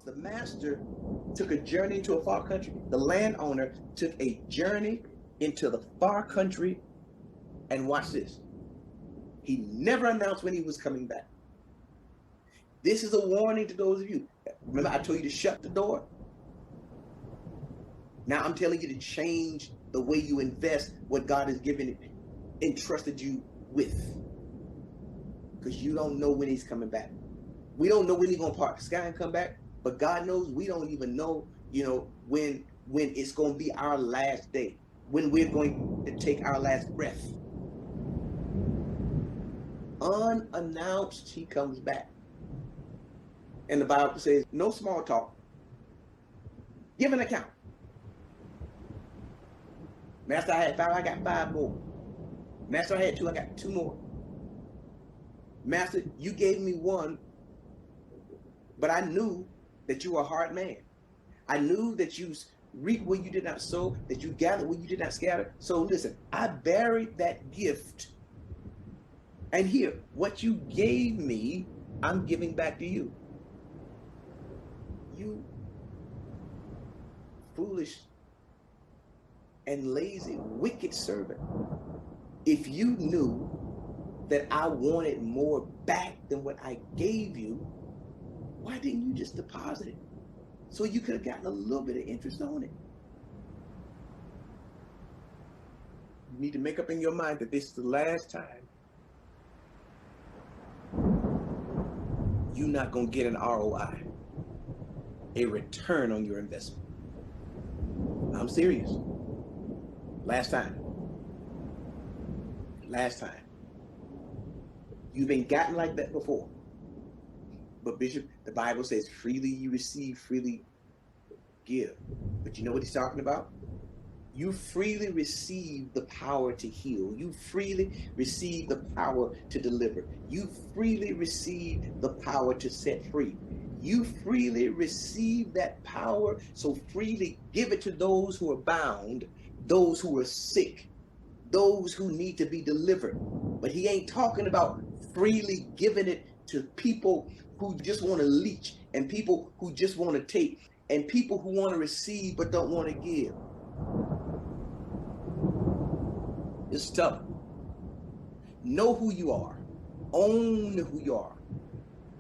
The master took a journey into a far country. The landowner took a journey into the far country, and watch this. He never announced when he was coming back. This is a warning to those of you. Remember, I told you to shut the door? Now I'm telling you to change the way you invest what God has given, entrusted you with. Because you don't know when he's coming back. We don't know when he's going to part the sky and come back, but God knows. We don't even know, when it's going to be our last day, when we're going to take our last breath. Unannounced, he comes back. And the Bible says, no small talk. Give an account. Master, I had 5, I got 5 more. Master, I had 2, I got 2 more. Master, you gave me 1, but I knew that you were a hard man. I knew that you reap where you did not sow, that you gather where you did not scatter. So listen, I buried that gift. And here, what you gave me, I'm giving back to you. You foolish and lazy, wicked servant. If you knew that I wanted more back than what I gave you, why didn't you just deposit it? So you could have gotten a little bit of interest on it. You need to make up in your mind that this is the last time you're not going to get an ROI, a return on your investment. I'm serious. Last time. Last time. You've been gotten like that before. But Bishop, the Bible says, freely you receive, freely give. But you know what he's talking about? You freely receive the power to heal. You freely receive the power to deliver. You freely receive the power to set free. You freely receive that power, so freely give it to those who are bound, those who are sick, those who need to be delivered. But he ain't talking about freely giving it to people who just want to leech, and people who just want to take, and people who want to receive but don't want to give. It's tough. Know who you are. Own who you are.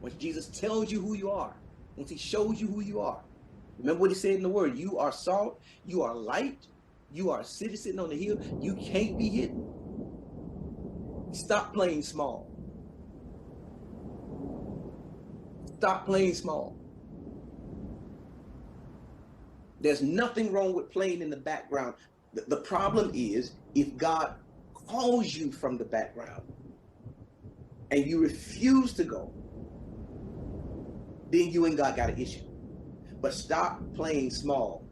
Once Jesus tells you who you are, once he shows you who you are, remember what he said in the word, you are salt, you are light, you are a city sitting on the hill, you can't be hidden. Stop playing small. Stop playing small. There's nothing wrong with playing in the background. The problem is if God calls you from the background and you refuse to go, then you and God got an issue. But stop playing small.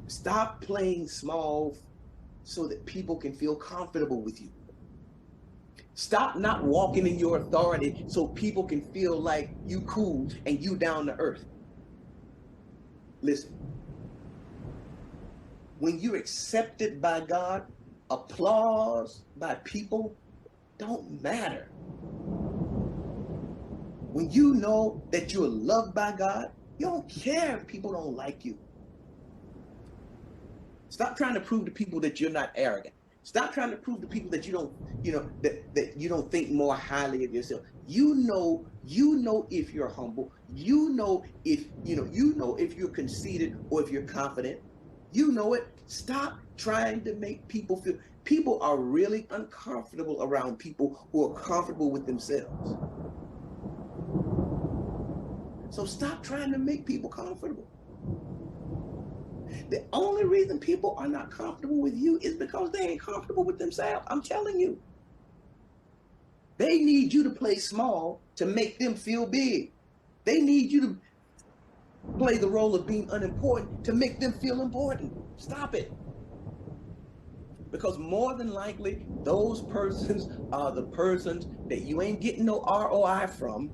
Stop playing small so that people can feel comfortable with you. Stop not walking in your authority so people can feel like you cool and you down to earth. Listen, when you're accepted by God, applause by people don't matter. When you know that you're loved by God, you don't care if people don't like you. Stop trying to prove to people that you're not arrogant. Stop trying to prove to people that you don't, that you don't think more highly of yourself. You know if you're humble. You know if you're conceited or if you're confident. You know it. Stop trying to make people feel. People are really uncomfortable around people who are comfortable with themselves. So stop trying to make people comfortable. The only reason people are not comfortable with you is because they ain't comfortable with themselves. I'm telling you. They need you to play small to make them feel big. They need you to play the role of being unimportant to make them feel important. Stop it. Because more than likely, those persons are the persons that you ain't getting no ROI from.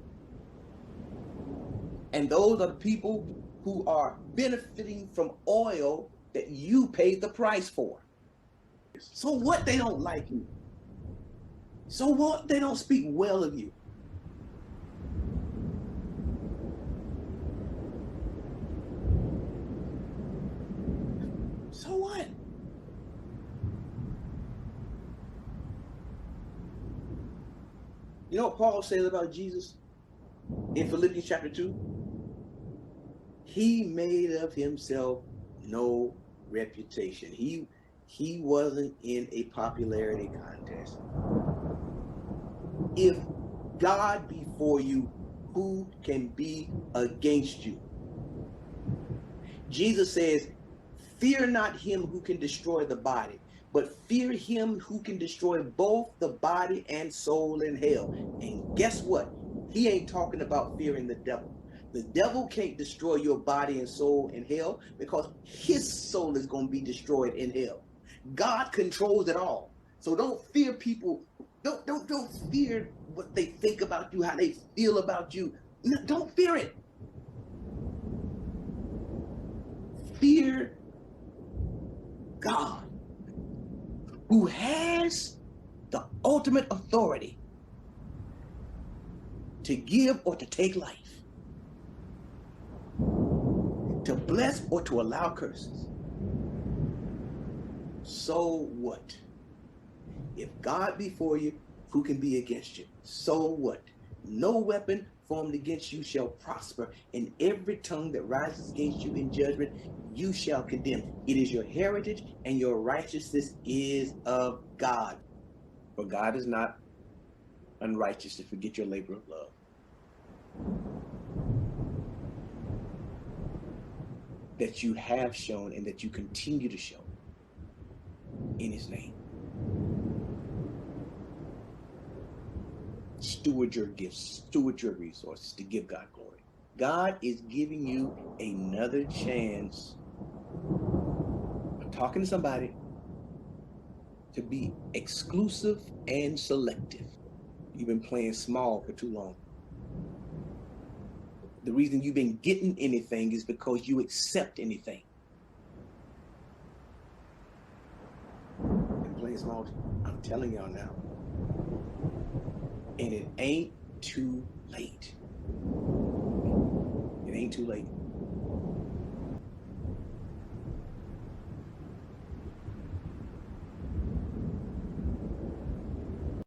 And those are the people who are benefiting from oil that you paid the price for. So what, they don't like you? So what, they don't speak well of you? So what? You know what Paul says about Jesus in Philippians chapter 2? He made of himself no reputation. He wasn't in a popularity contest. If God be for you, who can be against you? Jesus says, fear not him who can destroy the body, but fear him who can destroy both the body and soul in hell. And guess what? He ain't talking about fearing the devil. The devil can't destroy your body and soul in hell because his soul is going to be destroyed in hell. God controls it all. So don't fear people. Don't fear what they think about you, how they feel about you. No, don't fear it. Fear God, who has the ultimate authority to give or to take life, to bless or to allow curses. So what? If God be for you, who can be against you? So what? No weapon formed against you shall prosper, and every tongue that rises against you in judgment, you shall condemn. It is your heritage, and your righteousness is of God. For God is not unrighteous to forget your labor of love. That you have shown and that you continue to show in his name. Steward your gifts, steward your resources to give God glory. God is giving you another chance. I'm talking to somebody, to be exclusive and selective. You've been playing small for too long. The reason you've been getting anything is because you accept anything. Been playing small. I'm telling y'all now. And it ain't too late. It ain't too late.